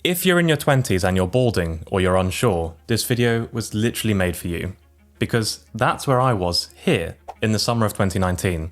If you're in your 20s and you're balding or you're unsure, this video was literally made for you. Because that's where I was here in the summer of 2019.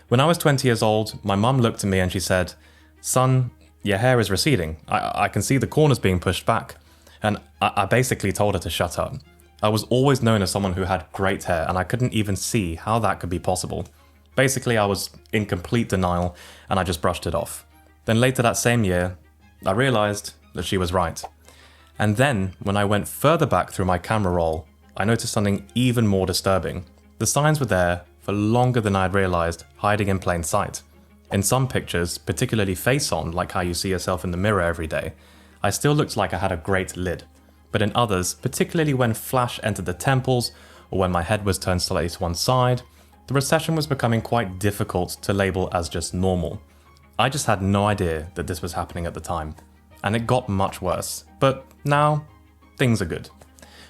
When I was 20 years old, my mum looked at me and she said, "Son, your hair is receding. I can see the corners being pushed back." And I basically told her to shut up. I was always known as someone who had great hair and I couldn't even see how that could be possible. Basically, I was in complete denial and I just brushed it off. Then later that same year, I realized that she was right. And then, when I went further back through my camera roll, I noticed something even more disturbing. The signs were there for longer than I had realized, hiding in plain sight. In some pictures, particularly face on, like how you see yourself in the mirror every day, I still looked like I had a great lid. But in others, particularly when flash entered the temples, or when my head was turned slightly to one side, the recession was becoming quite difficult to label as just normal. I just had no idea that this was happening at the time. And it got much worse. But now, things are good.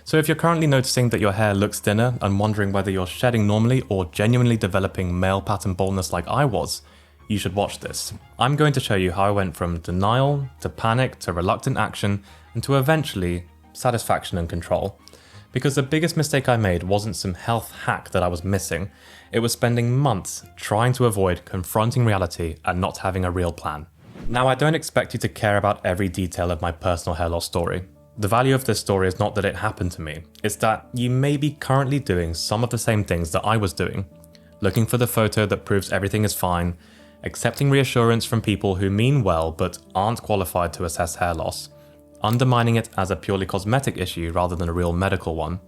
So if you're currently noticing that your hair looks thinner and wondering whether you're shedding normally or genuinely developing male pattern baldness like I was, you should watch this. I'm going to show you how I went from denial to panic to reluctant action and to eventually satisfaction and control. Because the biggest mistake I made wasn't some health hack that I was missing. It was spending months trying to avoid confronting reality and not having a real plan. Now, I don't expect you to care about every detail of my personal hair loss story. The value of this story is not that it happened to me, it's that you may be currently doing some of the same things that I was doing. Looking for the photo that proves everything is fine, accepting reassurance from people who mean well but aren't qualified to assess hair loss, undermining it as a purely cosmetic issue rather than a real medical one,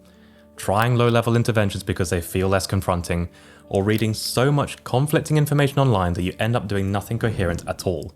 trying low-level interventions because they feel less confronting, or reading so much conflicting information online that you end up doing nothing coherent at all.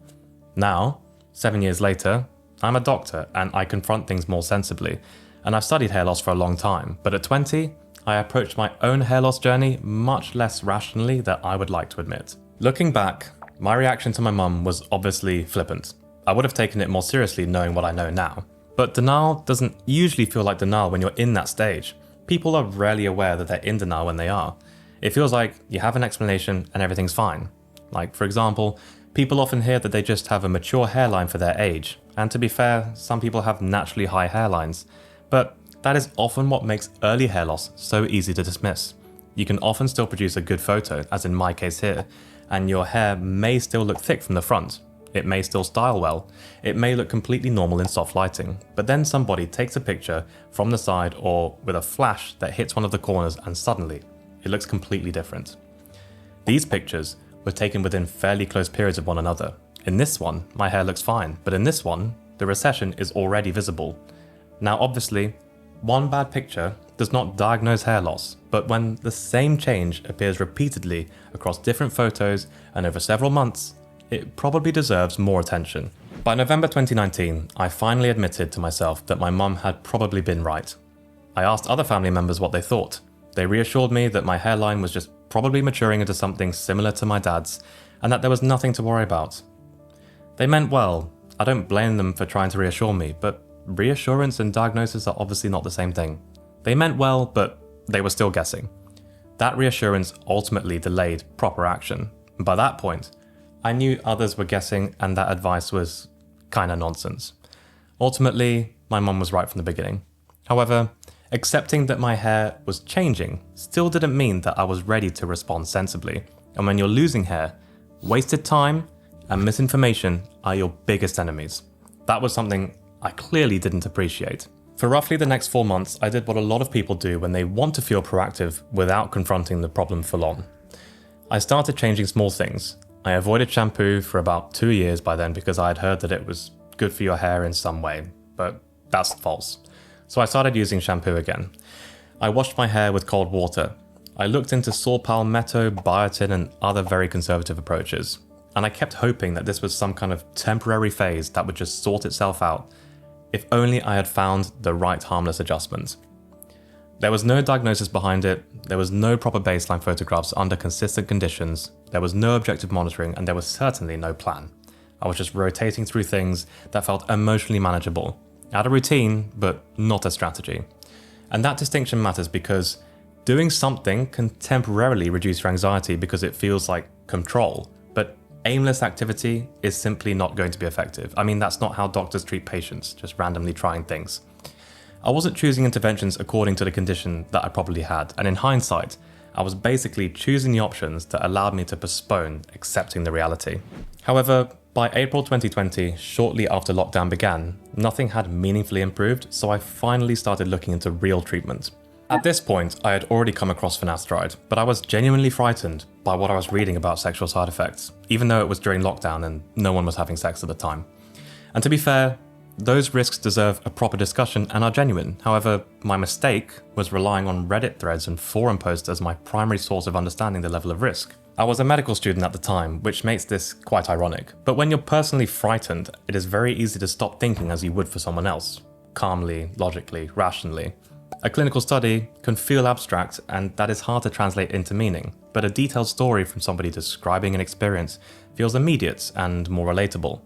Now, 7 years later, I'm a doctor and I confront things more sensibly, and I've studied hair loss for a long time, but at 20, I approached my own hair loss journey much less rationally than I would like to admit. Looking back, my reaction to my mum was obviously flippant. I would have taken it more seriously knowing what I know now. But denial doesn't usually feel like denial when you're in that stage. People are rarely aware that they're in denial when they are. It feels like you have an explanation and everything's fine. Like, for example, people often hear that they just have a mature hairline for their age, and to be fair, some people have naturally high hairlines, but that is often what makes early hair loss so easy to dismiss. You can often still produce a good photo, as in my case here, and your hair may still look thick from the front, it may still style well, it may look completely normal in soft lighting, but then somebody takes a picture from the side or with a flash that hits one of the corners and suddenly, it looks completely different. These pictures were taken within fairly close periods of one another. In this one, my hair looks fine, but in this one, the recession is already visible. Now obviously, one bad picture does not diagnose hair loss, but when the same change appears repeatedly across different photos and over several months, it probably deserves more attention. By November 2019, I finally admitted to myself that my mum had probably been right. I asked other family members what they thought. They reassured me that my hairline was just probably maturing into something similar to my dad's, and that there was nothing to worry about. They meant well. I don't blame them for trying to reassure me, but reassurance and diagnosis are obviously not the same thing. They meant well, but they were still guessing. That reassurance ultimately delayed proper action. And by that point, I knew others were guessing and that advice was kinda nonsense. Ultimately, my mum was right from the beginning. However, accepting that my hair was changing still didn't mean that I was ready to respond sensibly. And when you're losing hair, wasted time and misinformation are your biggest enemies. That was something I clearly didn't appreciate. For roughly the next 4 months, I did what a lot of people do when they want to feel proactive without confronting the problem full on. I started changing small things. I avoided shampoo for about 2 years by then because I had heard that it was good for your hair in some way, but that's false. So I started using shampoo again. I washed my hair with cold water. I looked into saw palmetto, biotin and other very conservative approaches. And I kept hoping that this was some kind of temporary phase that would just sort itself out, if only I had found the right harmless adjustment. There was no diagnosis behind it, there was no proper baseline photographs under consistent conditions, there was no objective monitoring, and there was certainly no plan. I was just rotating through things that felt emotionally manageable. I had a routine, but not a strategy. And that distinction matters because doing something can temporarily reduce your anxiety because it feels like control, but aimless activity is simply not going to be effective. I mean, that's not how doctors treat patients, just randomly trying things. I wasn't choosing interventions according to the condition that I probably had, and in hindsight, I was basically choosing the options that allowed me to postpone accepting the reality. However, by April 2020, shortly after lockdown began, nothing had meaningfully improved, so I finally started looking into real treatment. At this point, I had already come across finasteride, but I was genuinely frightened by what I was reading about sexual side effects, even though it was during lockdown and no one was having sex at the time. And to be fair, those risks deserve a proper discussion and are genuine. However, my mistake was relying on Reddit threads and forum posts as my primary source of understanding the level of risk. I was a medical student at the time, which makes this quite ironic. But when you're personally frightened, it is very easy to stop thinking as you would for someone else. Calmly, logically, rationally. A clinical study can feel abstract, and that is hard to translate into meaning. But a detailed story from somebody describing an experience feels immediate and more relatable.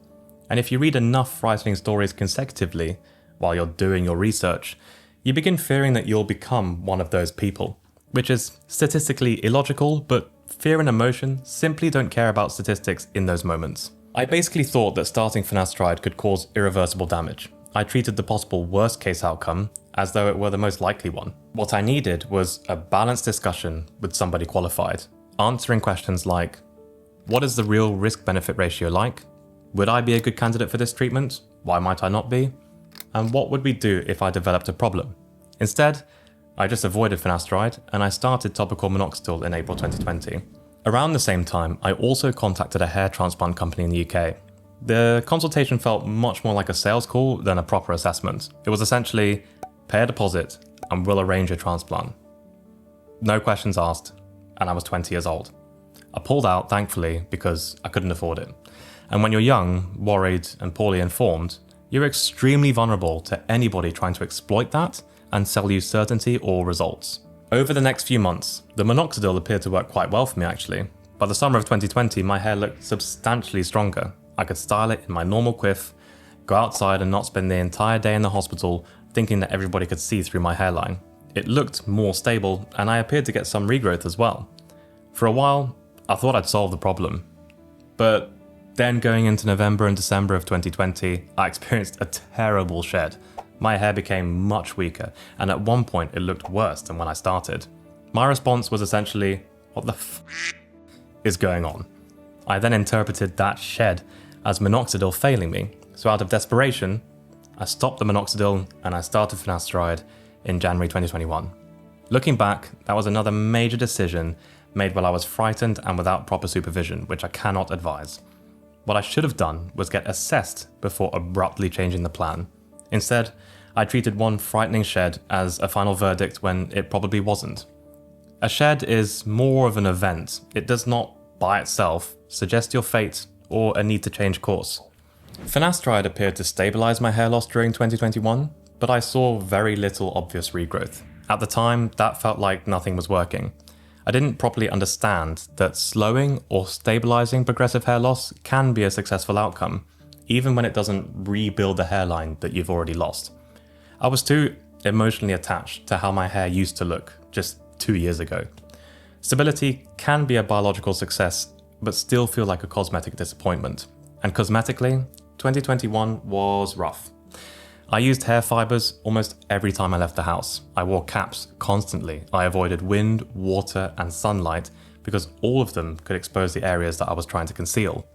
And if you read enough frightening stories consecutively while you're doing your research, you begin fearing that you'll become one of those people, which is statistically illogical, but fear and emotion simply don't care about statistics in those moments. I basically thought that starting finasteride could cause irreversible damage. I treated the possible worst case outcome as though it were the most likely one. What I needed was a balanced discussion with somebody qualified, answering questions like, what is the real risk-benefit ratio like? Would I be a good candidate for this treatment? Why might I not be? And what would we do if I developed a problem? Instead, I just avoided finasteride and I started topical Minoxidil in April 2020. Around the same time, I also contacted a hair transplant company in the UK. The consultation felt much more like a sales call than a proper assessment. It was essentially, pay a deposit and we'll arrange a transplant. No questions asked, and I was 20 years old. I pulled out, thankfully, because I couldn't afford it. And when you're young, worried, and poorly informed, you're extremely vulnerable to anybody trying to exploit that and sell you certainty or results. Over the next few months, the Minoxidil appeared to work quite well for me actually. By the summer of 2020, my hair looked substantially stronger. I could style it in my normal quiff, go outside and not spend the entire day in the hospital thinking that everybody could see through my hairline. It looked more stable, and I appeared to get some regrowth as well. For a while, I thought I'd solved the problem. But then going into November and December of 2020, I experienced a terrible shed. My hair became much weaker, and at one point it looked worse than when I started. My response was essentially, what the f is going on? I then interpreted that shed as Minoxidil failing me, so out of desperation, I stopped the Minoxidil and I started finasteride in January 2021. Looking back, that was another major decision made while I was frightened and without proper supervision, which I cannot advise. What I should have done was get assessed before abruptly changing the plan. Instead, I treated one frightening shed as a final verdict when it probably wasn't. A shed is more of an event. It does not, by itself, suggest your fate or a need to change course. Finasteride appeared to stabilize my hair loss during 2021, but I saw very little obvious regrowth. At the time, that felt like nothing was working. I didn't properly understand that slowing or stabilizing progressive hair loss can be a successful outcome, even when it doesn't rebuild the hairline that you've already lost. I was too emotionally attached to how my hair used to look just 2 years ago. Stability can be a biological success, but still feel like a cosmetic disappointment. And cosmetically, 2021 was rough. I used hair fibres almost every time I left the house. I wore caps constantly. I avoided wind, water, and sunlight because all of them could expose the areas that I was trying to conceal.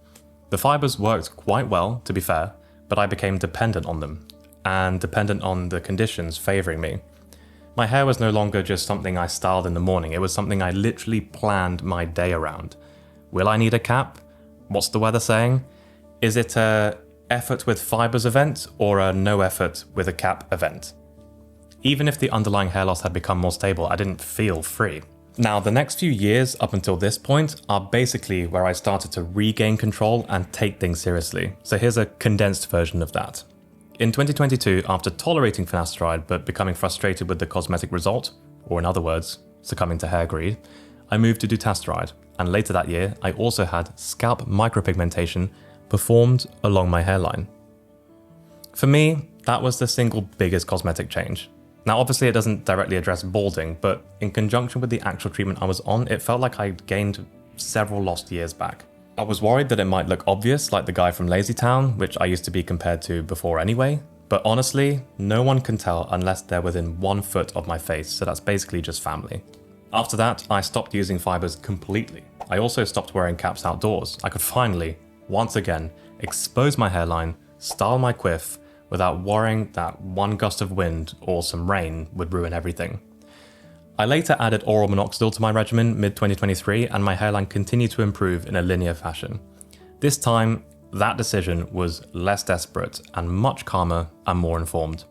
The fibres worked quite well, to be fair, but I became dependent on them, and dependent on the conditions favouring me. My hair was no longer just something I styled in the morning, it was something I literally planned my day around. Will I need a cap? What's the weather saying? Is it a effort with fibres event or a no effort with a cap event? Even if the underlying hair loss had become more stable, I didn't feel free. Now, the next few years up until this point are basically where I started to regain control and take things seriously. So here's a condensed version of that. In 2022, after tolerating finasteride but becoming frustrated with the cosmetic result, or in other words, succumbing to hair greed, I moved to dutasteride, and later that year, I also had scalp micropigmentation performed along my hairline. For me, that was the single biggest cosmetic change. Now, obviously it doesn't directly address balding, but in conjunction with the actual treatment I was on, it felt like I gained several lost years back. I was worried that it might look obvious like the guy from Lazytown, which I used to be compared to before anyway, but honestly, no one can tell unless they're within 1 foot of my face, so that's basically just family. After that, I stopped using fibres completely. I also stopped wearing caps outdoors. I could finally, once again, expose my hairline, style my quiff, without worrying that one gust of wind or some rain would ruin everything. I later added oral Minoxidil to my regimen mid-2023 and my hairline continued to improve in a linear fashion. This time, that decision was less desperate and much calmer and more informed.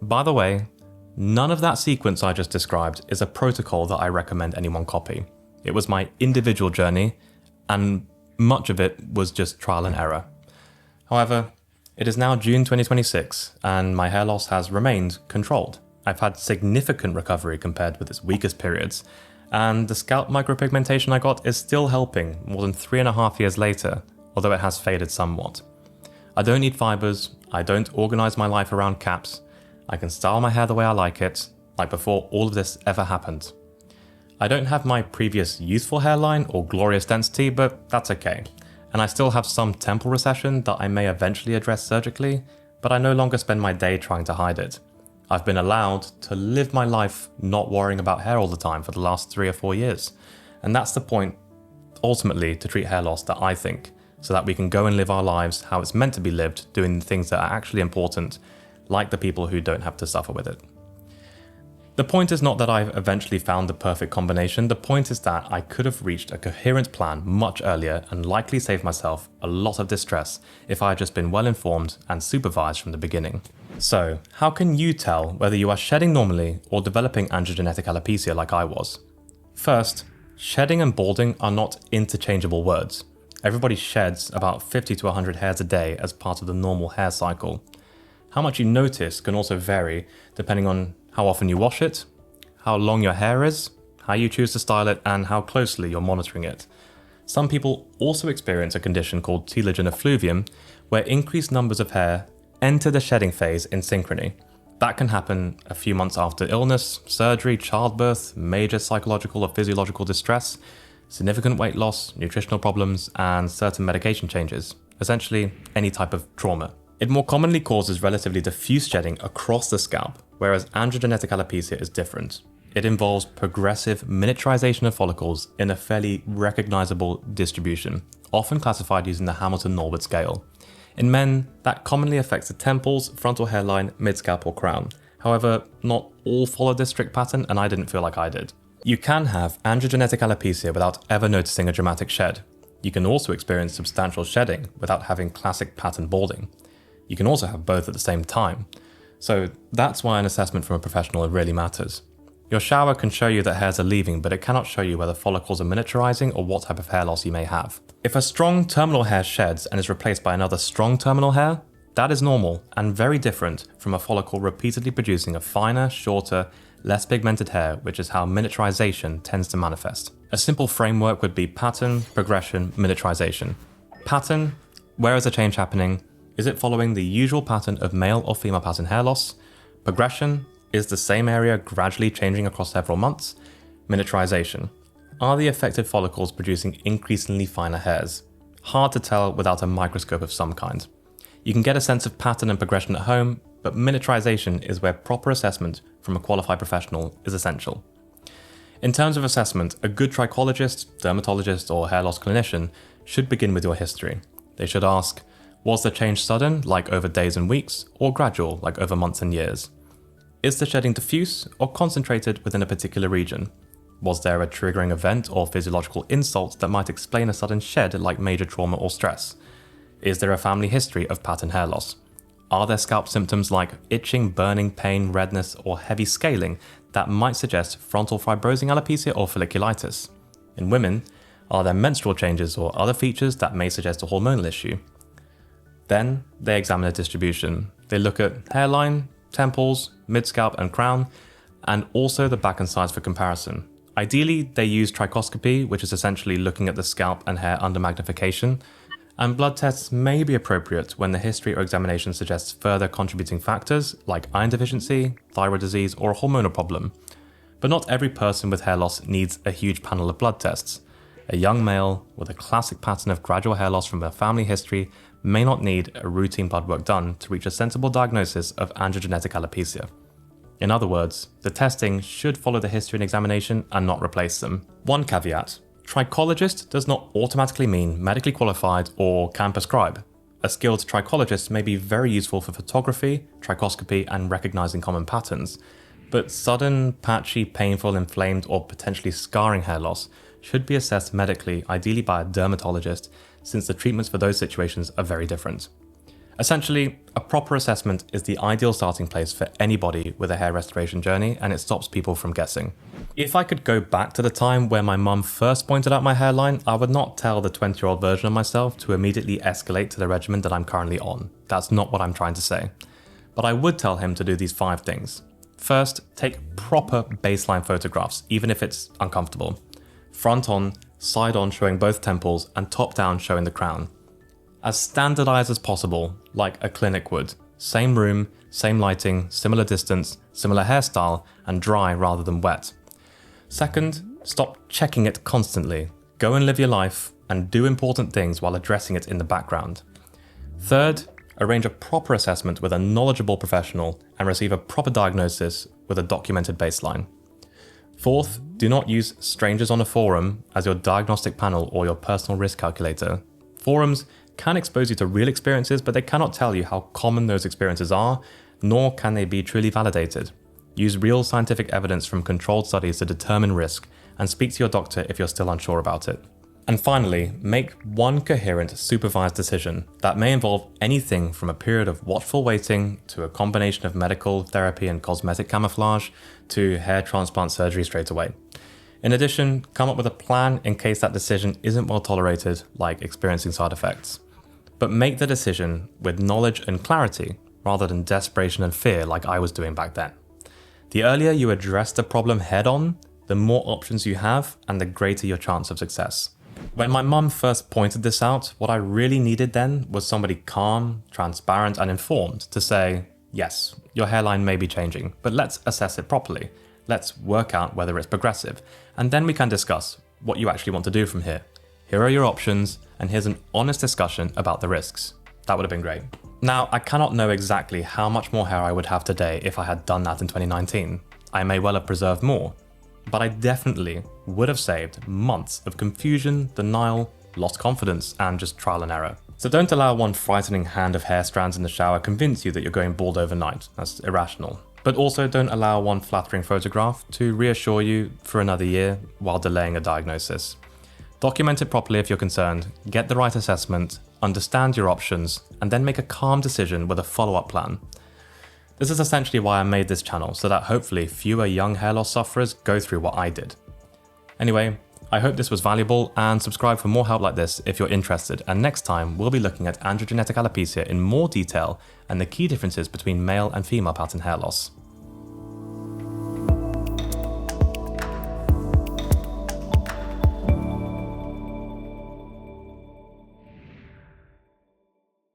By the way, none of that sequence I just described is a protocol that I recommend anyone copy. It was my individual journey, and much of it was just trial and error. However, it is now June 2026, and my hair loss has remained controlled. I've had significant recovery compared with its weakest periods, and the scalp micropigmentation I got is still helping more than 3.5 years later, although it has faded somewhat. I don't need fibres, I don't organise my life around caps, I can style my hair the way I like it, like before all of this ever happened. I don't have my previous youthful hairline or glorious density, but that's okay. And I still have some temple recession that I may eventually address surgically, but I no longer spend my day trying to hide it. I've been allowed to live my life not worrying about hair all the time for the last 3 or 4 years. And that's the point, ultimately, to treat hair loss that I think, so that we can go and live our lives how it's meant to be lived, doing the things that are actually important, like the people who don't have to suffer with it. The point is not that I've eventually found the perfect combination, the point is that I could have reached a coherent plan much earlier and likely saved myself a lot of distress if I had just been well informed and supervised from the beginning. So, how can you tell whether you are shedding normally or developing androgenetic alopecia like I was? First, shedding and balding are not interchangeable words. Everybody sheds about 50 to 100 hairs a day as part of the normal hair cycle. How much you notice can also vary depending on how often you wash it, how long your hair is, how you choose to style it, and how closely you're monitoring it. Some people also experience a condition called telogen effluvium, where increased numbers of hair enter the shedding phase in synchrony. That can happen a few months after illness, surgery, childbirth, major psychological or physiological distress, significant weight loss, nutritional problems, and certain medication changes, essentially any type of trauma. It more commonly causes relatively diffuse shedding across the scalp, whereas androgenetic alopecia is different. It involves progressive miniaturization of follicles in a fairly recognizable distribution, often classified using the Hamilton-Norwood scale. In men, that commonly affects the temples, frontal hairline, mid-scalp or crown. However, not all follow this strict pattern, and I didn't feel like I did. You can have androgenetic alopecia without ever noticing a dramatic shed. You can also experience substantial shedding without having classic pattern balding. You can also have both at the same time. So that's why an assessment from a professional really matters. Your shower can show you that hairs are leaving, but it cannot show you whether follicles are miniaturizing or what type of hair loss you may have. If a strong terminal hair sheds and is replaced by another strong terminal hair, that is normal and very different from a follicle repeatedly producing a finer, shorter, less pigmented hair, which is how miniaturization tends to manifest. A simple framework would be pattern, progression, miniaturization. Pattern, where is the change happening? Is it following the usual pattern of male or female pattern hair loss? Progression, is the same area gradually changing across several months? Miniaturization, are the affected follicles producing increasingly finer hairs? Hard to tell without a microscope of some kind. You can get a sense of pattern and progression at home, but miniaturization is where proper assessment from a qualified professional is essential. In terms of assessment, a good trichologist, dermatologist, or hair loss clinician should begin with your history. They should ask, was the change sudden, like over days and weeks, or gradual, like over months and years? Is the shedding diffuse or concentrated within a particular region? Was there a triggering event or physiological insult that might explain a sudden shed, like major trauma or stress? Is there a family history of pattern hair loss? Are there scalp symptoms like itching, burning, pain, redness, or heavy scaling that might suggest frontal fibrosing alopecia or folliculitis? In women, are there menstrual changes or other features that may suggest a hormonal issue? Then, they examine the distribution. They look at hairline, temples, mid-scalp and crown, and also the back and sides for comparison. Ideally, they use trichoscopy, which is essentially looking at the scalp and hair under magnification, and blood tests may be appropriate when the history or examination suggests further contributing factors like iron deficiency, thyroid disease, or a hormonal problem. But not every person with hair loss needs a huge panel of blood tests. A young male with a classic pattern of gradual hair loss from a family history may not need a routine blood work done to reach a sensible diagnosis of androgenetic alopecia. In other words, the testing should follow the history and examination and not replace them. One caveat: trichologist does not automatically mean medically qualified or can prescribe. A skilled trichologist may be very useful for photography, trichoscopy, and recognizing common patterns, but sudden, patchy, painful, inflamed, or potentially scarring hair loss should be assessed medically, ideally by a dermatologist, since the treatments for those situations are very different. Essentially, a proper assessment is the ideal starting place for anybody with a hair restoration journey, and it stops people from guessing. If I could go back to the time where my mum first pointed out my hairline, I would not tell the 20-year-old version of myself to immediately escalate to the regimen that I'm currently on. That's not what I'm trying to say. But I would tell him to do these 5 things. First, take proper baseline photographs, even if it's uncomfortable. Front on, side on showing both temples, and top down showing the crown. As standardized as possible, like a clinic would. Same room, same lighting, similar distance, similar hairstyle, and dry rather than wet. Second, stop checking it constantly. Go and live your life, and do important things while addressing it in the background. Third, arrange a proper assessment with a knowledgeable professional and receive a proper diagnosis with a documented baseline. Fourth, do not use strangers on a forum as your diagnostic panel or your personal risk calculator. Forums can expose you to real experiences, but they cannot tell you how common those experiences are, nor can they be truly validated. Use real scientific evidence from controlled studies to determine risk, and speak to your doctor if you're still unsure about it. And finally, make one coherent, supervised decision that may involve anything from a period of watchful waiting to a combination of medical therapy and cosmetic camouflage to hair transplant surgery straight away. In addition, come up with a plan in case that decision isn't well tolerated, like experiencing side effects. But make the decision with knowledge and clarity, rather than desperation and fear like I was doing back then. The earlier you address the problem head on, the more options you have and the greater your chance of success. When my mum first pointed this out, what I really needed then was somebody calm, transparent, and informed to say, yes, your hairline may be changing, but let's assess it properly. Let's work out whether it's progressive, and then we can discuss what you actually want to do from here. Here are your options, and here's an honest discussion about the risks. That would have been great. Now, I cannot know exactly how much more hair I would have today if I had done that in 2019. I may well have preserved more, but I definitely would have saved months of confusion, denial, lost confidence, and just trial and error. So don't allow one frightening hand of hair strands in the shower convince you that you're going bald overnight. That's irrational. But also don't allow one flattering photograph to reassure you for another year while delaying a diagnosis. Document it properly if you're concerned, get the right assessment, understand your options, and then make a calm decision with a follow-up plan. This is essentially why I made this channel, so that hopefully fewer young hair loss sufferers go through what I did. Anyway, I hope this was valuable, and subscribe for more help like this if you're interested, and next time we'll be looking at androgenetic alopecia in more detail and the key differences between male and female pattern hair loss.